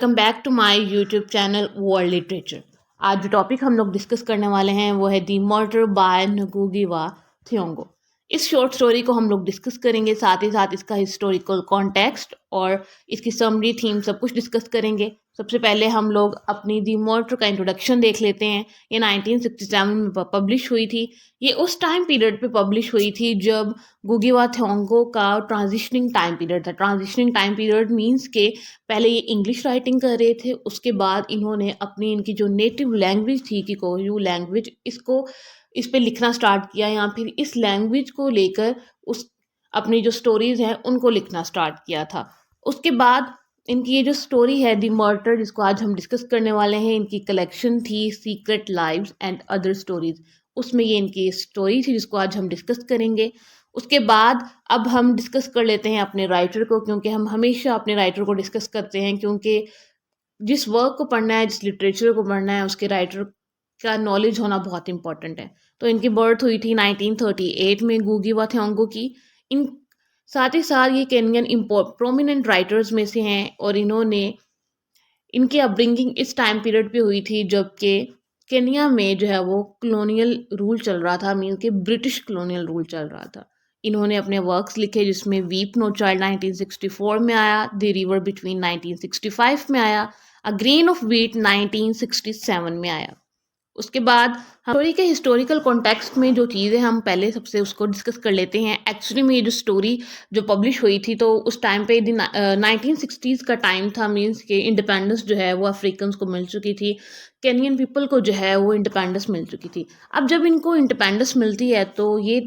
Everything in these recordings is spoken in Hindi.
Welcome back to my YouTube channel world literature. आज जो टॉपिक हम लोग डिस्कस करने वाले हैं वो है दी मर्डर बाय ngugi wa थिओंगो। इस शॉर्ट स्टोरी को हम लोग डिस्कस करेंगे, साथ ही साथ इसका हिस्टोरिकल कॉन्टेक्स्ट और इसकी समरी थीम सब कुछ डिस्कस करेंगे। सबसे पहले हम लोग अपनी दी मर्डर का इंट्रोडक्शन देख लेते हैं। ये 1967 में पब्लिश हुई थी। ये उस टाइम पीरियड पे पब्लिश हुई थी जब ngugi wa थिओंगो का ट्रांजिशनिंग टाइम पीरियड था। ट्रांजिशनिंग टाइम पीरियड मीन्स के पहले ये इंग्लिश राइटिंग कर रहे थे, उसके बाद इन्होंने अपनी इनकी जो नेटिव लैंग्वेज थी किकोयू लैंग्वेज, इसको इस पे लिखना स्टार्ट किया या फिर इस लैंग्वेज को लेकर उस अपनी जो स्टोरीज हैं उनको लिखना स्टार्ट किया था। उसके बाद इनकी ये जो स्टोरी है दी मर्डर, जिसको आज हम डिस्कस करने वाले हैं, इनकी कलेक्शन थी secret lives and other stories. उसमें ये इनकी स्टोरी थी जिसको आज हम डिस्कस करेंगे। उसके बाद अब हम डिस्कस कर लेते हैं अपने राइटर को, क्योंकि हम हमेशा अपने राइटर को डिस्कस करते हैं, क्योंकि जिस वर्क को पढ़ना है, जिस लिटरेचर को पढ़ना है, उसके राइटर का नॉलेज होना बहुत इंपॉर्टेंट है। तो इनकी बर्थ हुई थी 1938 में ngugi wa thiong'o की। इन साथ ही साथ ये केनियन प्रोमिनेंट राइटर्स में से हैं और इन्होंने इनकी अपब्रिंगिंग इस टाइम पीरियड पे हुई थी जबकि केनिया में जो है वो कॉलोनियल रूल चल रहा था, मीन के ब्रिटिश कॉलोनियल रूल चल रहा था। इन्होंने अपने वर्क्स लिखे जिसमें वीप नो चाइल्ड 1964 में आया, द रिवर बिटवीन 1965 में आया, अ ग्रेन ऑफ वीट 1967 में आया। उसके बाद हम स्टोरी के हिस्टोरिकल कॉन्टेक्स्ट में जो चीज़ें हम पहले सबसे उसको डिस्कस कर लेते हैं। एक्चुअली में ये जो स्टोरी जो पब्लिश हुई थी तो उस टाइम पे 1960s का टाइम था, मींस के इंडिपेंडेंस जो है वो अफ्रीकन्स को मिल चुकी थी, केनियन पीपल को जो है वो इंडिपेंडेंस मिल चुकी थी। अब जब इनको इंडिपेंडेंस मिलती है तो ये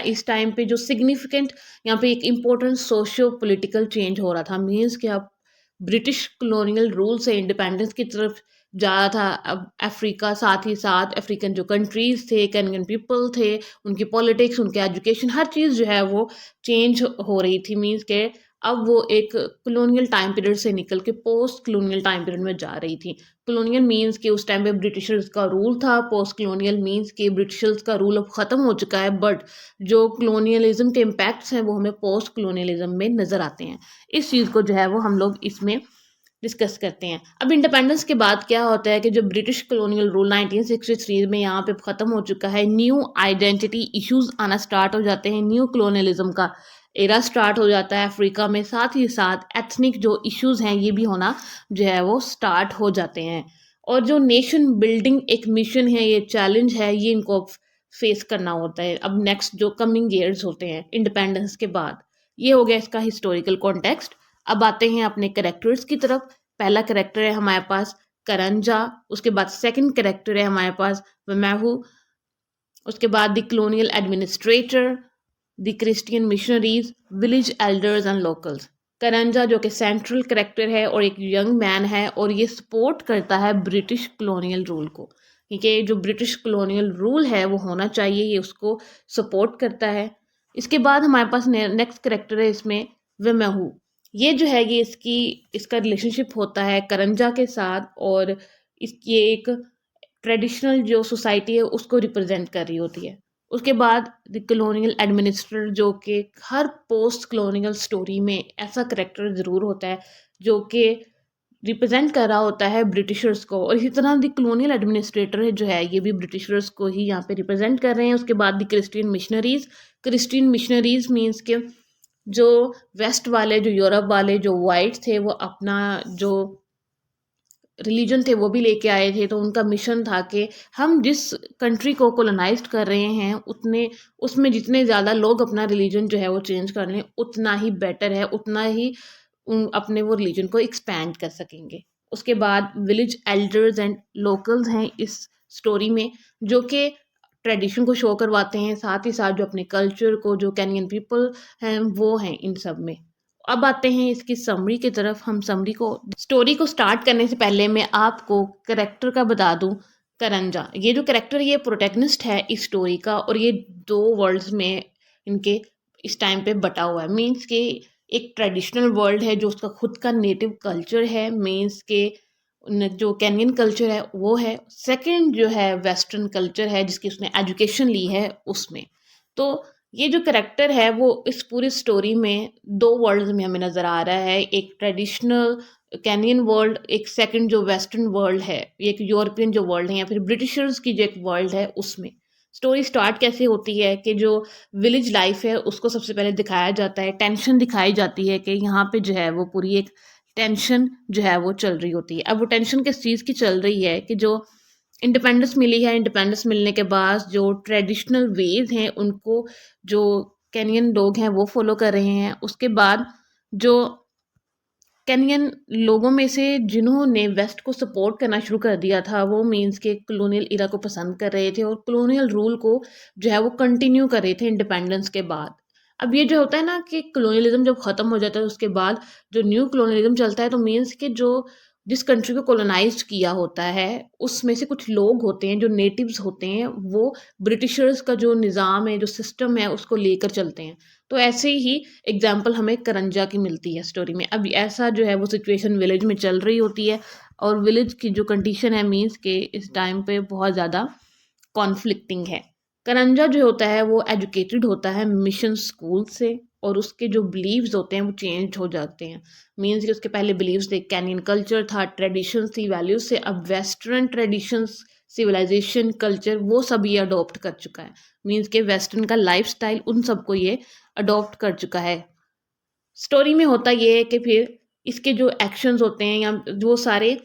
इस टाइम पे जो सिग्निफिकेंट यहाँ पे एक इम्पोर्टेंट सोशियो पोलिटिकल चेंज हो रहा था, मीन्स कि अब ब्रिटिश कॉलोनियल रूल से इंडिपेंडेंस की तरफ जा रहा था। अब अफ्रीका, साथ ही साथ अफ्रीकन जो कंट्रीज थे, कैनियन पीपल थे, उनकी पॉलिटिक्स, उनके एजुकेशन, हर चीज़ जो है वो चेंज हो रही थी। मीन्स के अब वो एक कॉलोनियल टाइम पीरियड से निकल के पोस्ट कॉलोनियल टाइम पीरियड में जा रही थी। कॉलोनियल मीन्स के उस टाइम पे ब्रिटिशर्स का रूल था, पोस्ट कॉलोनियल मीन्स के ब्रिटिशर्स का रूल अब ख़त्म हो चुका है, बट जो कॉलोनियलिज्म के इम्पैक्ट्स हैं वो हमें पोस्ट कॉलोनियलिज्म में नज़र आते हैं। इस चीज़ को जो है वो हम लोग इसमें डिस्कस करते हैं। अब इंडिपेंडेंस के बाद क्या होता है कि जो ब्रिटिश कॉलोनियल रूल 1963 में यहाँ पे ख़त्म हो चुका है, न्यू आइडेंटिटी इश्यूज आना स्टार्ट हो जाते हैं, न्यू कॉलोनियलिज्म का एरा स्टार्ट हो जाता है अफ्रीका में। साथ ही साथ एथनिक जो इश्यूज हैं ये भी होना जो है वो स्टार्ट हो जाते हैं, और जो नेशन बिल्डिंग एक मिशन है, ये चैलेंज है, ये इनको फेस करना होता है अब नेक्स्ट जो कमिंग ईयर्स होते हैं इंडिपेंडेंस के बाद। ये हो गया इसका हिस्टोरिकल कॉन्टेक्स्ट। अब आते हैं अपने करेक्टर्स की तरफ। पहला करेक्टर है हमारे पास करंजा, उसके बाद सेकंड करेक्टर है हमारे पास वमैहू, उसके बाद the colonial administrator, the Christian missionaries, village elders and locals. Karanja जो कि सेंट्रल करेक्टर है और एक यंग मैन है, और ये सपोर्ट करता है ब्रिटिश कॉलोनियल रूल को, क्योंकि जो ब्रिटिश कॉलोनियल रूल है वो होना चाहिए, ये उसको सपोर्ट करता है। इसके बाद हमारे पास नेक्स्ट करेक्टर है इसमें वमैहू। ये जो है ये इसका रिलेशनशिप होता है करंजा के साथ, और ये एक ट्रेडिशनल जो सोसाइटी है उसको रिप्रेजेंट कर रही होती है। उसके बाद द कॉलोनियल एडमिनिस्ट्रेटर, जो कि हर पोस्ट कॉलोनियल स्टोरी में ऐसा करेक्टर ज़रूर होता है जो कि रिप्रेजेंट कर रहा होता है ब्रिटिशर्स को, और इसी तरह द कॉलोनियल एडमिनिस्ट्रेटर जो है ये भी ब्रिटिशर्स को ही यहाँ पे रिप्रेजेंट कर रहे हैं। उसके बाद द क्रिश्चियन मिशनरीज मीन्स के जो वेस्ट वाले, जो यूरोप वाले, जो वाइट थे, वो अपना जो रिलीजन थे वो भी लेके आए थे। तो उनका मिशन था कि हम जिस कंट्री को कोलोनाइज्ड कर रहे हैं उतने उसमें जितने ज़्यादा लोग अपना रिलीजन जो है वो चेंज कर लें उतना ही बेटर है, उतना ही अपने वो रिलीजन को एक्सपैंड कर सकेंगे। उसके बाद विलेज एल्डर्स एंड लोकल्स हैं इस स्टोरी में, जो कि ट्रेडिशन को शो करवाते हैं, साथ ही साथ जो अपने कल्चर को, जो कैनियन पीपल हैं वो हैं इन सब में। अब आते हैं इसकी समरी की तरफ। हम समरी को, स्टोरी को स्टार्ट करने से पहले मैं आपको करेक्टर का बता दूं। करंजा, ये जो करेक्टर, ये प्रोटैगनिस्ट है इस स्टोरी का, और ये दो वर्ल्ड्स में इनके इस टाइम पे बटा हुआ है। मीन्स के एक ट्रेडिशनल वर्ल्ड है जो उसका खुद का नेटिव कल्चर है, मीन्स के जो कैनियन कल्चर है वो है। सेकंड जो है वेस्टर्न कल्चर है जिसकी उसने एजुकेशन ली है उसमें। तो ये जो करेक्टर है वो इस पूरी स्टोरी में दो वर्ल्ड्स में हमें नज़र आ रहा है, एक ट्रेडिशनल कैनियन वर्ल्ड, एक सेकंड जो वेस्टर्न वर्ल्ड है, एक यूरोपियन जो वर्ल्ड है या फिर ब्रिटिशर्स की जो एक वर्ल्ड है उसमें। स्टोरी स्टार्ट कैसे होती है कि जो विलेज लाइफ है उसको सबसे पहले दिखाया जाता है, टेंशन दिखाई जाती है कि यहाँ पे जो है वो पूरी एक टेंशन जो है वो चल रही होती है। अब वो टेंशन किस चीज़ की चल रही है कि जो इंडिपेंडेंस मिली है, इंडिपेंडेंस मिलने के बाद जो ट्रेडिशनल वेज हैं उनको जो कैनियन लोग हैं वो फॉलो कर रहे हैं। उसके बाद जो केनियन लोगों में से जिन्होंने वेस्ट को सपोर्ट करना शुरू कर दिया था, वो मीन्स के कॉलोनियल इरा को पसंद कर रहे थे और कॉलोनियल रूल को जो है वो कंटिन्यू कर रहे थे इंडिपेंडेंस के बाद। अब ये जो होता है ना कि कॉलोनियलिज्म जब ख़त्म हो जाता है उसके बाद जो न्यू कॉलोनियलिज्म चलता है, तो मीन्स के जो जिस कंट्री को कॉलोनाइज्ड किया होता है उसमें से कुछ लोग होते हैं जो नेटिव्स होते हैं, वो ब्रिटिशर्स का जो निज़ाम है, जो सिस्टम है उसको लेकर चलते हैं। तो ऐसे ही एग्जाम्पल हमें करंजा की मिलती है स्टोरी में। अब ऐसा जो है वो सिचुएशन विलेज में चल रही होती है और विलेज की जो कंडीशन है मीन्स के इस टाइम पे बहुत ज़्यादा कॉन्फ्लिक्टिंग है। करंजा जो होता है वो एजुकेटेड होता है मिशन स्कूल से और उसके जो बिलीव्स होते हैं वो चेंज हो जाते हैं। मीन्स कि उसके पहले बिलीव्स थे, कैनियन कल्चर था, ट्रेडिशंस थी, वैल्यूज से, अब वेस्टर्न ट्रेडिशंस, सिविलाइजेशन, कल्चर वो सब ये अडॉप्ट कर चुका है। मीन्स के वेस्टर्न का लाइफस्टाइल उन सबको ये अडॉप्ट कर चुका है। स्टोरी में होता ये है कि फिर इसके जो एक्शंस होते हैं या वो सारे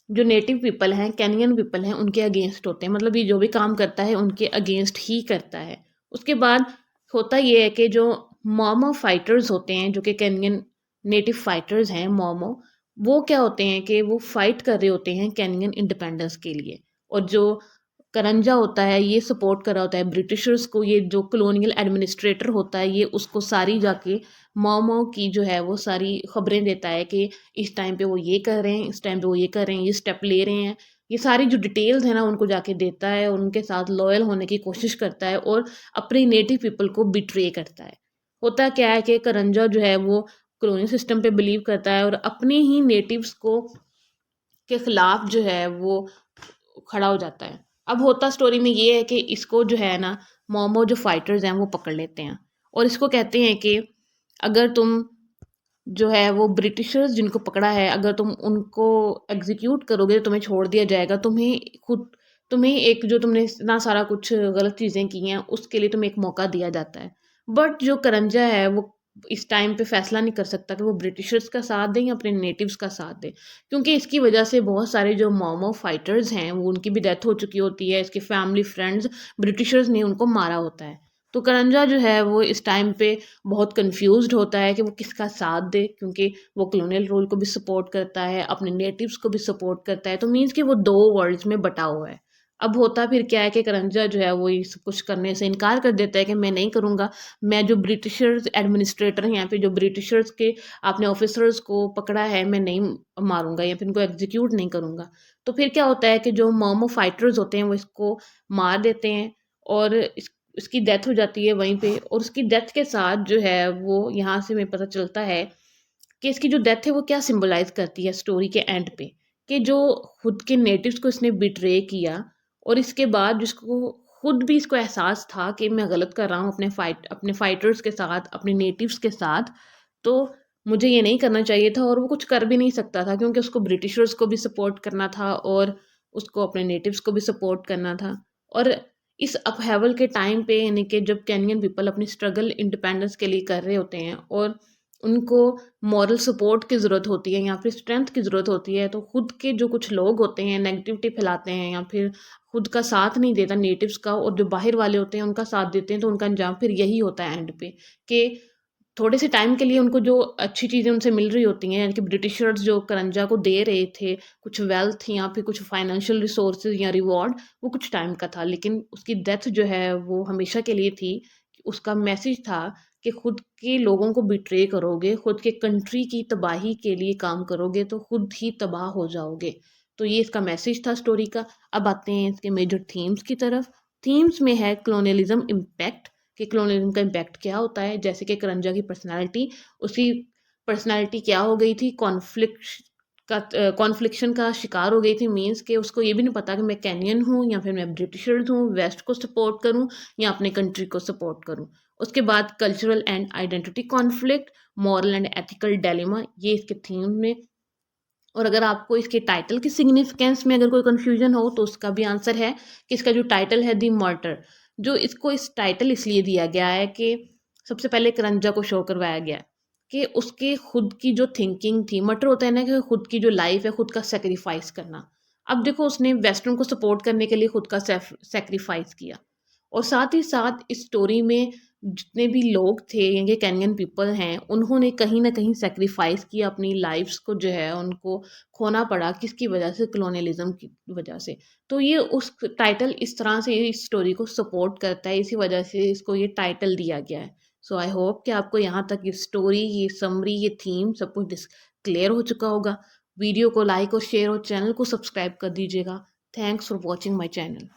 जो नेटिव पीपल हैं, केनियन पीपल हैं, उनके अगेंस्ट होते हैं। मतलब ये जो भी काम करता है उनके अगेंस्ट ही करता है। उसके बाद होता ये है कि जो मोमो फाइटर्स होते हैं, जो कि केनियन नेटिव फाइटर्स हैं मोमो, वो क्या होते हैं कि वो फाइट कर रहे होते हैं केनियन इंडिपेंडेंस के लिए। और जो करंजा होता है ये सपोर्ट कर रहा होता है ब्रिटिशर्स को। ये जो कॉलोनियल एडमिनिस्ट्रेटर होता है ये उसको सारी जाके मोमो की जो है वो सारी खबरें देता है कि इस टाइम पे वो ये कर रहे हैं, इस टाइम पे वो ये कर रहे हैं, ये स्टेप ले रहे हैं। ये सारी जो डिटेल्स है ना उनको जाके देता है और उनके साथ लॉयल होने की कोशिश करता है और अपनी नेटिव पीपल को बिट्रे करता है। होता क्या है कि करंजा जो है वो कॉलोनियल सिस्टम पे बिलीव करता है और अपने ही नेटिव्स को के खिलाफ जो है वो खड़ा हो जाता है। अब होता स्टोरी में ये है कि इसको जो है ना मोमो जो फाइटर्स हैं वो पकड़ लेते हैं और इसको कहते हैं कि अगर तुम जो है वो ब्रिटिशर्स जिनको पकड़ा है, अगर तुम उनको एग्जीक्यूट करोगे तो तुम्हें छोड़ दिया जाएगा। तुम्हें एक जो तुमने इतना सारा कुछ गलत चीज़ें की हैं उसके लिए तुम्हें एक मौका दिया जाता है। बट जो करंजा है वो इस टाइम पे फैसला नहीं कर सकता कि वो ब्रिटिशर्स का साथ दें या अपने नेटिव्स का साथ दें, क्योंकि इसकी वजह से बहुत सारे जो मोमो फाइटर्स हैं वो उनकी भी डेथ हो चुकी होती है। इसके फैमिली फ्रेंड्स ब्रिटिशर्स ने उनको मारा होता है। तो करंजा जो है वो इस टाइम पे बहुत कंफ्यूज्ड होता है कि वो किसका साथ दे, क्योंकि वो कॉलोनियल रूल को भी सपोर्ट करता है, अपने नेटिव्स को भी सपोर्ट करता है। तो मीन्स कि वो दो वर्ल्ड्स में बटा हुआ है। अब होता फिर क्या है कि करंजा जो है वो ये सब कुछ करने से इनकार कर देता है कि मैं नहीं करूँगा। मैं जो ब्रिटिशर्स एडमिनिस्ट्रेटर हैं यहाँ पे, जो ब्रिटिशर्स के आपने ऑफिसर्स को पकड़ा है, मैं नहीं मारूँगा या फिर इनको एग्जीक्यूट नहीं करूँगा। तो फिर क्या होता है कि जो मोमो फाइटर्स होते हैं वो इसको मार देते हैं और इसकी डेथ हो जाती है वहीं पे। और उसकी डेथ के साथ जो है वो यहाँ से हमें पता चलता है कि इसकी जो डेथ है वो क्या सिंबलाइज करती है स्टोरी के एंड पे, कि जो खुद के नेटिव्स को इसने बिट्रे किया और इसके बाद जिसको खुद भी इसको एहसास था कि मैं गलत कर रहा हूँ अपने फाइटर्स के साथ, अपने नेटिव्स के साथ, तो मुझे ये नहीं करना चाहिए था। और वो कुछ कर भी नहीं सकता था क्योंकि उसको ब्रिटिशर्स को भी सपोर्ट करना था और उसको अपने नेटिव्स को भी सपोर्ट करना था। और इस अपहेवल के टाइम पे यानी कि जब केनियन पीपल अपनी स्ट्रगल इंडिपेंडेंस के लिए कर रहे होते हैं और उनको मॉरल सपोर्ट की ज़रूरत होती है या फिर स्ट्रेंथ की ज़रूरत होती है, तो खुद के जो कुछ लोग होते हैं नेगेटिविटी फैलाते हैं या फिर खुद का साथ नहीं देता नेटिव्स का और जो बाहर वाले होते हैं उनका साथ देते हैं, तो उनका अंजाम फिर यही होता है एंड पे कि थोड़े से टाइम के लिए उनको जो अच्छी चीज़ें उनसे मिल रही होती हैं, यानी कि ब्रिटिशर्स जो करंजा को दे रहे थे कुछ वेल्थ या फिर कुछ फाइनेंशियल रिसोर्सेज या रिवॉर्ड, वो कुछ टाइम का था, लेकिन उसकी डेथ जो है वो हमेशा के लिए थी। उसका मैसेज था कि खुद के लोगों को बिट्रे करोगे, खुद के कंट्री की तबाही के लिए काम करोगे तो खुद ही तबाह हो जाओगे। तो ये इसका मैसेज था स्टोरी का। अब आते हैं इसके मेजर थीम्स की तरफ। थीम्स में है कलोनियलिज्म इम्पैक्ट, कि कलोनियलिज्म का इम्पैक्ट क्या होता है। जैसे कि करंजा की पर्सनालिटी, उसकी पर्सनालिटी क्या हो गई थी, कॉन्फ्लिक्शन का शिकार हो गई थी। मीन्स कि उसको ये भी नहीं पता कि मैं कैनियन हूँ या फिर मैं ब्रिटिशर्स हूँ, वेस्ट को सपोर्ट करूँ या अपने कंट्री को सपोर्ट करूँ। उसके बाद cultural and identity conflict, moral and ethical dilemma, ये इसके थीम में और अगर आपको इसके टाइटल की सिग्निफिकेंस में अगर कोई कन्फ्यूजन हो तो उसका भी आंसर है कि इसका जो टाइटल है द मर्डर, जो इसको इस टाइटल इसलिए दिया गया है कि सबसे पहले करंजा को शो करवाया गया है कि उसके खुद की जो थिंकिंग थी, मर्डर होता है ना कि खुद की जो लाइफ है खुद का सेक्रीफाइस करना। अब देखो उसने वेस्टर्न को सपोर्ट करने के लिए खुद का सेक्रीफाइस किया, और साथ ही साथ इस स्टोरी में जितने भी लोग थे, ये कैनियन पीपल हैं, उन्होंने कहीं न कहीं सैक्रिफ़ाइस किया अपनी लाइफ़्स को, जो है उनको खोना पड़ा, किसकी वजह से? कॉलोनियलिज़्म की वजह से। तो ये उस टाइटल इस तरह से इस स्टोरी को सपोर्ट करता है, इसी वजह से इसको ये टाइटल दिया गया है। सो आई होप कि आपको यहाँ तक ये स्टोरी, ये समरी, ये थीम सब कुछ क्लियर हो चुका होगा। वीडियो को लाइक और शेयर और चैनल को सब्सक्राइब कर दीजिएगा। Thanks for watching my channel.